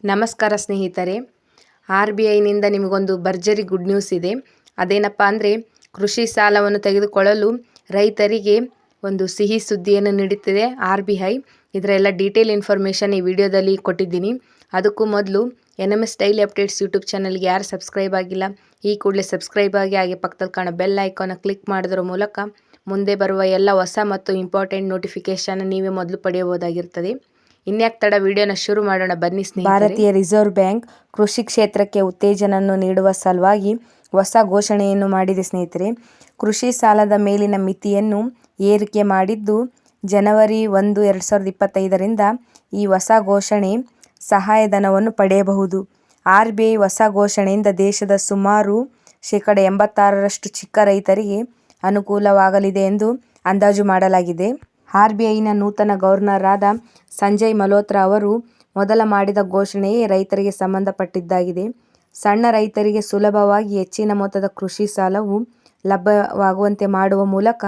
ನಮಸ್ಕಾರ ಸ್ನೇಹಿತರೆ, RBIನಿಂದ ನಿಮಗೊಂದು ಭರ್ಜರಿ ಗುಡ್ ನ್ಯೂಸ್ ಇದೆ. ಅದೇನಪ್ಪ ಅಂದರೆ ಕೃಷಿ ಸಾಲವನ್ನು ತೆಗೆದುಕೊಳ್ಳಲು ರೈತರಿಗೆ ಒಂದು ಸಿಹಿ ಸುದ್ದಿಯನ್ನು ನೀಡುತ್ತಿದೆ RBI. ಇದರ ಎಲ್ಲ ಡೀಟೇಲ್ ಇನ್ಫಾರ್ಮೇಷನ್ ಈ ವಿಡಿಯೋದಲ್ಲಿ ಕೊಟ್ಟಿದ್ದೀನಿ. ಅದಕ್ಕೂ ಮೊದಲು NMS ಡೈಲಿ ಅಪ್ಡೇಟ್ಸ್ ಯೂಟ್ಯೂಬ್ ಚಾನಲ್ಗೆ ಯಾರು ಸಬ್ಸ್ಕ್ರೈಬ್ ಆಗಿಲ್ಲ ಈ ಕೂಡಲೇ ಸಬ್ಸ್ಕ್ರೈಬ್ ಆಗಿ, ಹಾಗೆ ಪಕ್ಕದಲ್ಲಿ ಕಾಣೋ ಬೆಲ್ ಐಕಾನ್ನ ಕ್ಲಿಕ್ ಮಾಡೋದ್ರ ಮೂಲಕ ಮುಂದೆ ಬರುವ ಎಲ್ಲ ಹೊಸ ಮತ್ತು ಇಂಪಾರ್ಟೆಂಟ್ ನೋಟಿಫಿಕೇಶನ್ ನೀವೇ ಮೊದಲು ಪಡೆಯಬಹುದಾಗಿರ್ತದೆ. ಇನ್ಯಾಕೆ ತಡ, ವಿಡಿಯೋನ ಶುರು ಮಾಡೋಣ ಬನ್ನಿ ಸ್ನೇಹಿತರೆ. ಭಾರತೀಯ ರಿಸರ್ವ್ ಬ್ಯಾಂಕ್ ಕೃಷಿ ಕ್ಷೇತ್ರಕ್ಕೆ ಉತ್ತೇಜನವನ್ನು ನೀಡುವ ಸಲುವಾಗಿ ಹೊಸ ಘೋಷಣೆಯನ್ನು ಮಾಡಿದೆ ಸ್ನೇಹಿತರೆ. ಕೃಷಿ ಸಾಲದ ಮೇಲಿನ ಮಿತಿಯನ್ನು ಏರಿಕೆ ಮಾಡಿದ್ದು ಜನವರಿ 1, 2025ರಿಂದ ಈ ಹೊಸ ಘೋಷಣೆ ಸಹಾಯಧನವನ್ನು ಪಡೆಯಬಹುದು. RBI ಹೊಸ ಘೋಷಣೆಯಿಂದ ದೇಶದ ಸುಮಾರು 86% ಚಿಕ್ಕ ರೈತರಿಗೆ ಅನುಕೂಲವಾಗಲಿದೆ ಎಂದು ಅಂದಾಜು ಮಾಡಲಾಗಿದೆ. RBIನ ನೂತನ ಗವರ್ನರ್ ಆದ ಸಂಜಯ್ ಮಲ್ಹೋತ್ರಾ ಅವರು ಮೊದಲ ಮಾಡಿದ ಘೋಷಣೆಯೇ ರೈತರಿಗೆ ಸಂಬಂಧಪಟ್ಟಿದ್ದಾಗಿದೆ. ಸಣ್ಣ ರೈತರಿಗೆ ಸುಲಭವಾಗಿ ಹೆಚ್ಚಿನ ಮೊತ್ತದ ಕೃಷಿ ಸಾಲವು ಲಭ್ಯವಾಗುವಂತೆ ಮಾಡುವ ಮೂಲಕ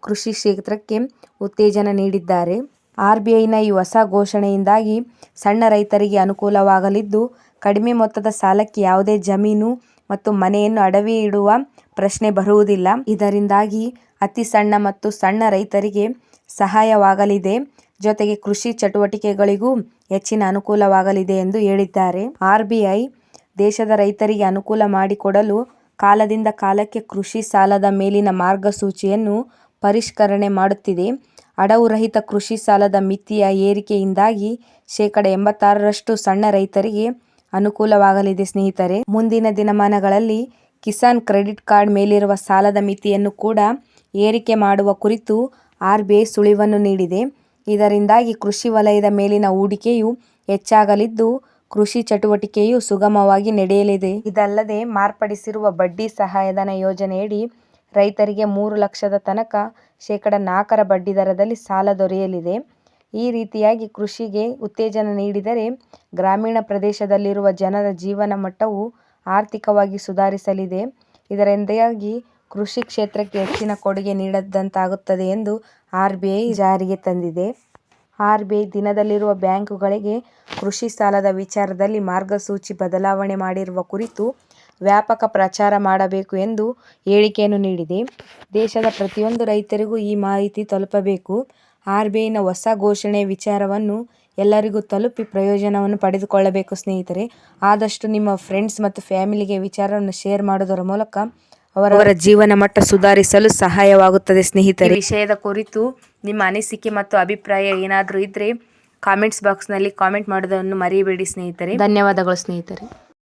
ಕೃಷಿ ಕ್ಷೇತ್ರಕ್ಕೆ ಉತ್ತೇಜನ ನೀಡಿದ್ದಾರೆ. RBIನ ಈ ಹೊಸ ಘೋಷಣೆಯಿಂದಾಗಿ ಸಣ್ಣ ರೈತರಿಗೆ ಅನುಕೂಲವಾಗಲಿದ್ದು, ಕಡಿಮೆ ಮೊತ್ತದ ಸಾಲಕ್ಕೆ ಯಾವುದೇ ಜಮೀನು ಮತ್ತು ಮನೆಯನ್ನು ಅಡವಿ ಇಡುವ ಪ್ರಶ್ನೆ ಬರುವುದಿಲ್ಲ. ಇದರಿಂದಾಗಿ ಅತಿ ಸಣ್ಣ ಮತ್ತು ಸಣ್ಣ ರೈತರಿಗೆ ಸಹಾಯವಾಗಲಿದೆ. ಜೊತೆಗೆ ಕೃಷಿ ಚಟುವಟಿಕೆಗಳಿಗೂ ಹೆಚ್ಚಿನ ಅನುಕೂಲವಾಗಲಿದೆ ಎಂದು ಹೇಳಿದ್ದಾರೆ. RBI ದೇಶದ ರೈತರಿಗೆ ಅನುಕೂಲ ಮಾಡಿಕೊಡಲು ಕಾಲದಿಂದ ಕಾಲಕ್ಕೆ ಕೃಷಿ ಸಾಲದ ಮೇಲಿನ ಮಾರ್ಗಸೂಚಿಯನ್ನು ಪರಿಷ್ಕರಣೆ ಮಾಡುತ್ತಿದೆ. ಅಡವು ರಹಿತ ಕೃಷಿ ಸಾಲದ ಮಿತಿಯ ಏರಿಕೆಯಿಂದಾಗಿ 86% ಸಣ್ಣ ರೈತರಿಗೆ ಅನುಕೂಲವಾಗಲಿದೆ ಸ್ನೇಹಿತರೆ. ಮುಂದಿನ ದಿನಮಾನಗಳಲ್ಲಿ ಕಿಸಾನ್ ಕ್ರೆಡಿಟ್ ಕಾರ್ಡ್ ಮೇಲಿರುವ ಸಾಲದ ಮಿತಿಯನ್ನು ಕೂಡ ಏರಿಕೆ ಮಾಡುವ ಕುರಿತು RBI ಸುಳಿವನ್ನು ನೀಡಿದೆ. ಇದರಿಂದಾಗಿ ಕೃಷಿ ವಲಯದ ಮೇಲಿನ ಹೂಡಿಕೆಯು ಹೆಚ್ಚಾಗಲಿದ್ದು, ಕೃಷಿ ಚಟುವಟಿಕೆಯು ಸುಗಮವಾಗಿ ನಡೆಯಲಿದೆ. ಇದಲ್ಲದೆ ಮಾರ್ಪಡಿಸಿರುವ ಬಡ್ಡಿ ಸಹಾಯಧನ ಯೋಜನೆಯಡಿ ರೈತರಿಗೆ 3 ಲಕ್ಷದ ತನಕ 4% ಬಡ್ಡಿ ದರದಲ್ಲಿ ಸಾಲ ದೊರೆಯಲಿದೆ. ಈ ರೀತಿಯಾಗಿ ಕೃಷಿಗೆ ಉತ್ತೇಜನ ನೀಡಿದರೆ ಗ್ರಾಮೀಣ ಪ್ರದೇಶದಲ್ಲಿರುವ ಜನರ ಜೀವನ ಮಟ್ಟವು ಆರ್ಥಿಕವಾಗಿ ಸುಧಾರಿಸಲಿದೆ. ಇದರಿಂದಾಗಿ ಕೃಷಿ ಕ್ಷೇತ್ರಕ್ಕೆ ಹೆಚ್ಚಿನ ಕೊಡುಗೆ ನೀಡಿದಂತಾಗುತ್ತದೆ ಎಂದು RBI ಜಾರಿಗೆ ತಂದಿದೆ. RBI ದಿನದಲ್ಲಿರುವ ಬ್ಯಾಂಕುಗಳಿಗೆ ಕೃಷಿ ಸಾಲದ ವಿಚಾರದಲ್ಲಿ ಮಾರ್ಗಸೂಚಿ ಬದಲಾವಣೆ ಮಾಡಿರುವ ಕುರಿತು ವ್ಯಾಪಕ ಪ್ರಚಾರ ಮಾಡಬೇಕು ಎಂದು ಹೇಳಿಕೆಯನ್ನು ನೀಡಿದೆ. ದೇಶದ ಪ್ರತಿಯೊಂದು ರೈತರಿಗೂ ಈ ಮಾಹಿತಿ ತಲುಪಬೇಕು. RBIನ ಹೊಸ ಘೋಷಣೆಯ ವಿಚಾರವನ್ನು ಎಲ್ಲರಿಗೂ ತಲುಪಿ ಪ್ರಯೋಜನವನ್ನು ಪಡೆದುಕೊಳ್ಳಬೇಕು ಸ್ನೇಹಿತರೆ. ಆದಷ್ಟು ನಿಮ್ಮ ಫ್ರೆಂಡ್ಸ್ ಮತ್ತು ಫ್ಯಾಮಿಲಿಗೆ ವಿಚಾರವನ್ನು ಶೇರ್ ಮಾಡೋದರ ಮೂಲಕ ಅವರ ಜೀವನ ಮಟ್ಟ ಸುಧಾರಿಸಲು ಸಹಾಯವಾಗುತ್ತದೆ ಸ್ನೇಹಿತರೆ. ಈ ವಿಷಯದ ಕುರಿತು ನಿಮ್ಮ ಅನಿಸಿಕೆ ಮತ್ತು ಅಭಿಪ್ರಾಯ ಏನಾದರೂ ಇದ್ದರೆ ಕಾಮೆಂಟ್ಸ್ ಬಾಕ್ಸ್ನಲ್ಲಿ ಕಾಮೆಂಟ್ ಮಾಡೋದನ್ನು ಮರೆಯಬೇಡಿ ಸ್ನೇಹಿತರೆ. ಧನ್ಯವಾದಗಳು ಸ್ನೇಹಿತರೆ.